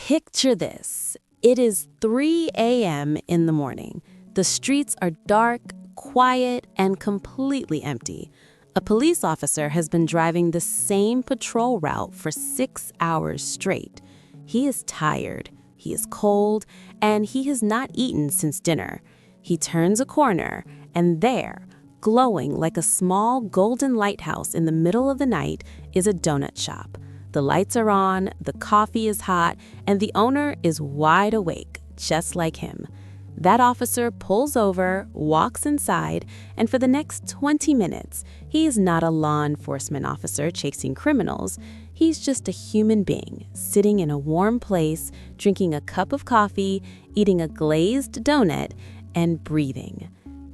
Picture this. It is 3 a.m. in the morning. The streets are dark, quiet, and completely empty. A police officer has been driving the same patrol route for 6 hours straight. He is tired, he is cold, and he has not eaten since dinner. He turns a corner, and there, glowing like a small golden lighthouse in the middle of the night, is a donut shop. The lights are on, the coffee is hot, and the owner is wide awake, just like him. That officer pulls over, walks inside, and for the next 20 minutes, he is not a law enforcement officer chasing criminals. He's just a human being, sitting in a warm place, drinking a cup of coffee, eating a glazed donut, and breathing.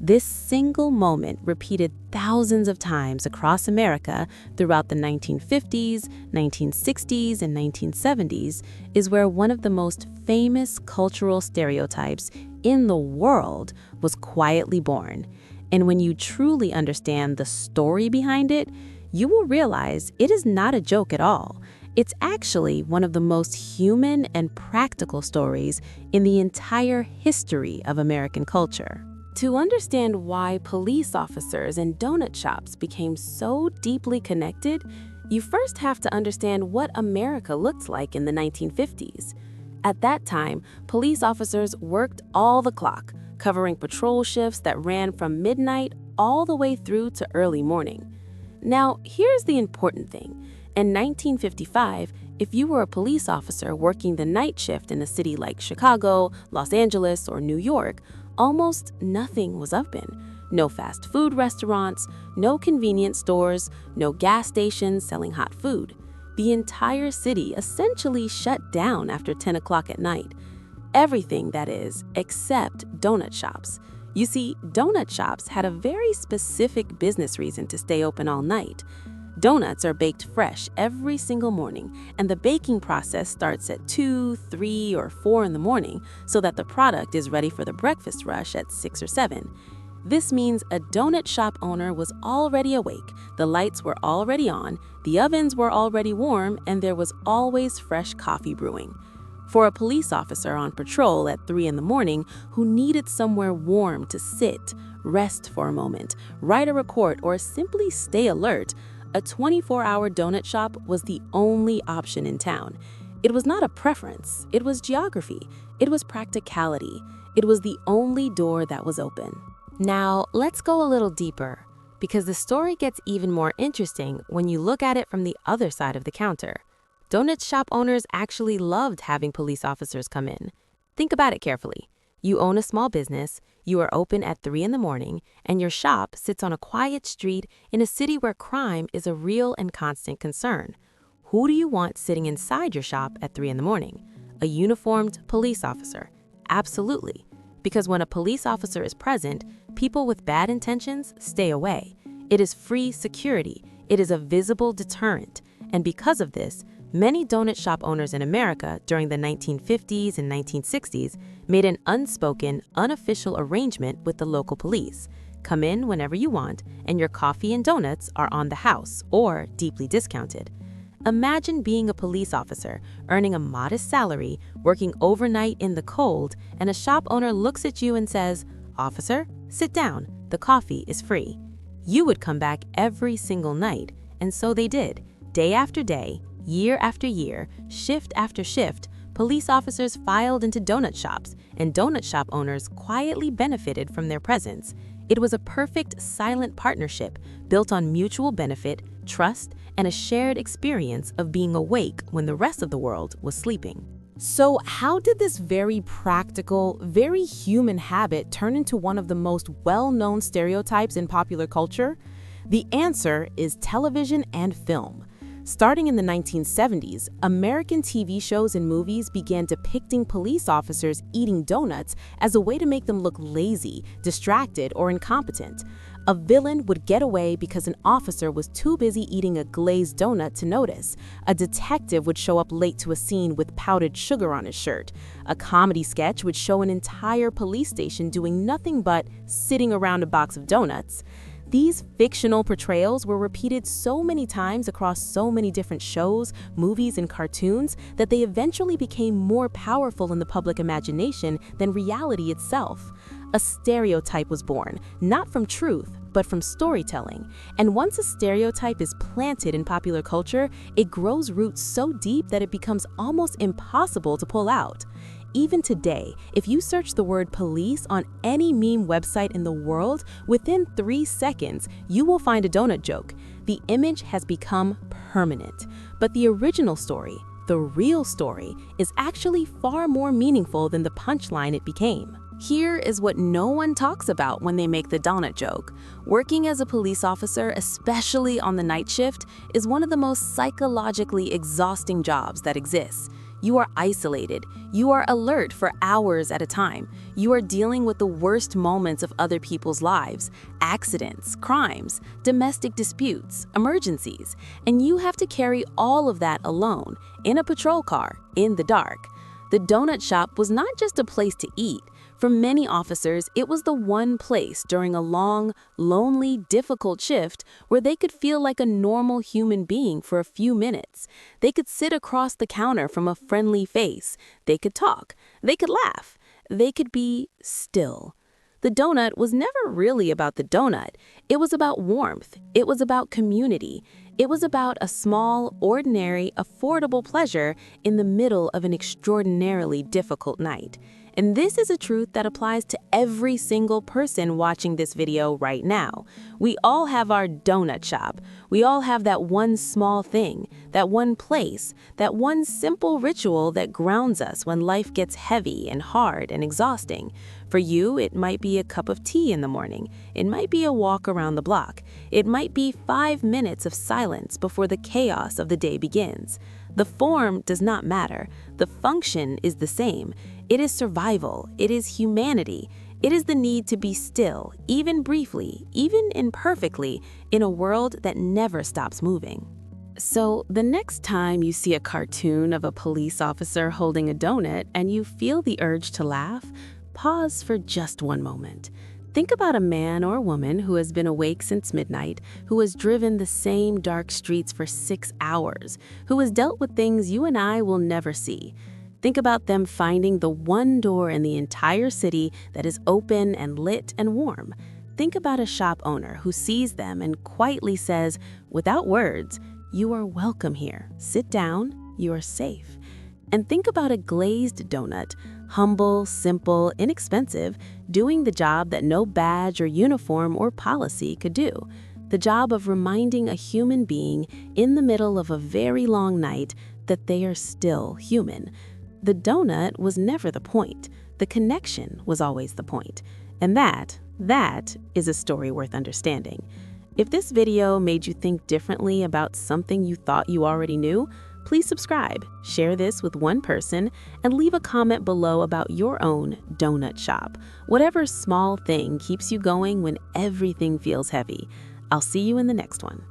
This single moment, repeated thousands of times across America throughout the 1950s, 1960s, and 1970s, is where one of the most famous cultural stereotypes in the world was quietly born. And when you truly understand the story behind it, you will realize it is not a joke at all. It's actually one of the most human and practical stories in the entire history of American culture. To understand why police officers and donut shops became so deeply connected, you first have to understand what America looked like in the 1950s. At that time, police officers worked all the clock, covering patrol shifts that ran from midnight all the way through to early morning. Now, here's the important thing. In 1955, if you were a police officer working the night shift in a city like Chicago, Los Angeles, or New York, almost nothing was open. No fast food restaurants, no convenience stores, no gas stations selling hot food. The entire city essentially shut down after 10 o'clock at night. Everything, that is, except donut shops. You see, donut shops had a very specific business reason to stay open all night. Donuts are baked fresh every single morning, and the baking process starts at 2, 3, or 4 in the morning so that the product is ready for the breakfast rush at 6 or 7. This means a donut shop owner was already awake, the lights were already on, the ovens were already warm, and there was always fresh coffee brewing. For a police officer on patrol at 3 in the morning who needed somewhere warm to sit, rest for a moment, write a report, or simply stay alert, a 24-hour donut shop was the only option in town. It was not a preference, it was geography, it was practicality, it was the only door that was open. Now, let's go a little deeper, because the story gets even more interesting when you look at it from the other side of the counter. Donut shop owners actually loved having police officers come in. Think about it carefully. You own a small business, you are open at 3 in the morning, and your shop sits on a quiet street in a city where crime is a real and constant concern. Who do you want sitting inside your shop at 3 in the morning? A uniformed police officer. Absolutely. Because when a police officer is present, people with bad intentions stay away. It is free security. It is a visible deterrent. And because of this, many donut shop owners in America during the 1950s and 1960s made an unspoken, unofficial arrangement with the local police. Come in whenever you want, and your coffee and donuts are on the house or deeply discounted. Imagine being a police officer, earning a modest salary, working overnight in the cold, and a shop owner looks at you and says, "Officer, sit down, the coffee is free." You would come back every single night, and so they did. Day after day, year after year, shift after shift, police officers filed into donut shops, and donut shop owners quietly benefited from their presence. It was a perfect silent partnership built on mutual benefit, trust, and a shared experience of being awake when the rest of the world was sleeping. So how did this very practical, very human habit turn into one of the most well-known stereotypes in popular culture? The answer is television and film. Starting in the 1970s, American TV shows and movies began depicting police officers eating donuts as a way to make them look lazy, distracted, or incompetent. A villain would get away because an officer was too busy eating a glazed donut to notice. A detective would show up late to a scene with powdered sugar on his shirt. A comedy sketch would show an entire police station doing nothing but sitting around a box of donuts. These fictional portrayals were repeated so many times across so many different shows, movies, and cartoons that they eventually became more powerful in the public imagination than reality itself. A stereotype was born, not from truth, but from storytelling. And once a stereotype is planted in popular culture, it grows roots so deep that it becomes almost impossible to pull out. Even today, if you search the word police on any meme website in the world, within 3 seconds, you will find a donut joke. The image has become permanent. But the original story, the real story, is actually far more meaningful than the punchline it became. Here is what no one talks about when they make the donut joke. Working as a police officer, especially on the night shift, is one of the most psychologically exhausting jobs that exists. You are isolated. You are alert for hours at a time. You are dealing with the worst moments of other people's lives, accidents, crimes, domestic disputes, emergencies, and you have to carry all of that alone, in a patrol car, in the dark. The donut shop was not just a place to eat. For many officers, it was the one place during a long, lonely, difficult shift where they could feel like a normal human being for a few minutes. They could sit across the counter from a friendly face. They could talk. They could laugh. They could be still. The donut was never really about the donut. It was about warmth. It was about community. It was about a small, ordinary, affordable pleasure in the middle of an extraordinarily difficult night. And this is a truth that applies to every single person watching this video right now. We all have our donut shop. We all have that one small thing, that one place, that one simple ritual that grounds us when life gets heavy and hard and exhausting. For you, it might be a cup of tea in the morning. It might be a walk around the block. It might be 5 minutes of silence before the chaos of the day begins. The form does not matter. The function is the same. It is survival. It is humanity. It is the need to be still, even briefly, even imperfectly, in a world that never stops moving. So, the next time you see a cartoon of a police officer holding a donut and you feel the urge to laugh, pause for just one moment. Think about a man or woman who has been awake since midnight, who has driven the same dark streets for 6 hours, who has dealt with things you and I will never see. Think about them finding the one door in the entire city that is open and lit and warm. Think about a shop owner who sees them and quietly says, without words, "You are welcome here. Sit down. You are safe." And think about a glazed donut, humble, simple, inexpensive, doing the job that no badge or uniform or policy could do. The job of reminding a human being in the middle of a very long night that they are still human. The donut was never the point. The connection was always the point. And that is a story worth understanding. If this video made you think differently about something you thought you already knew, please subscribe, share this with one person, and leave a comment below about your own donut shop. Whatever small thing keeps you going when everything feels heavy. I'll see you in the next one.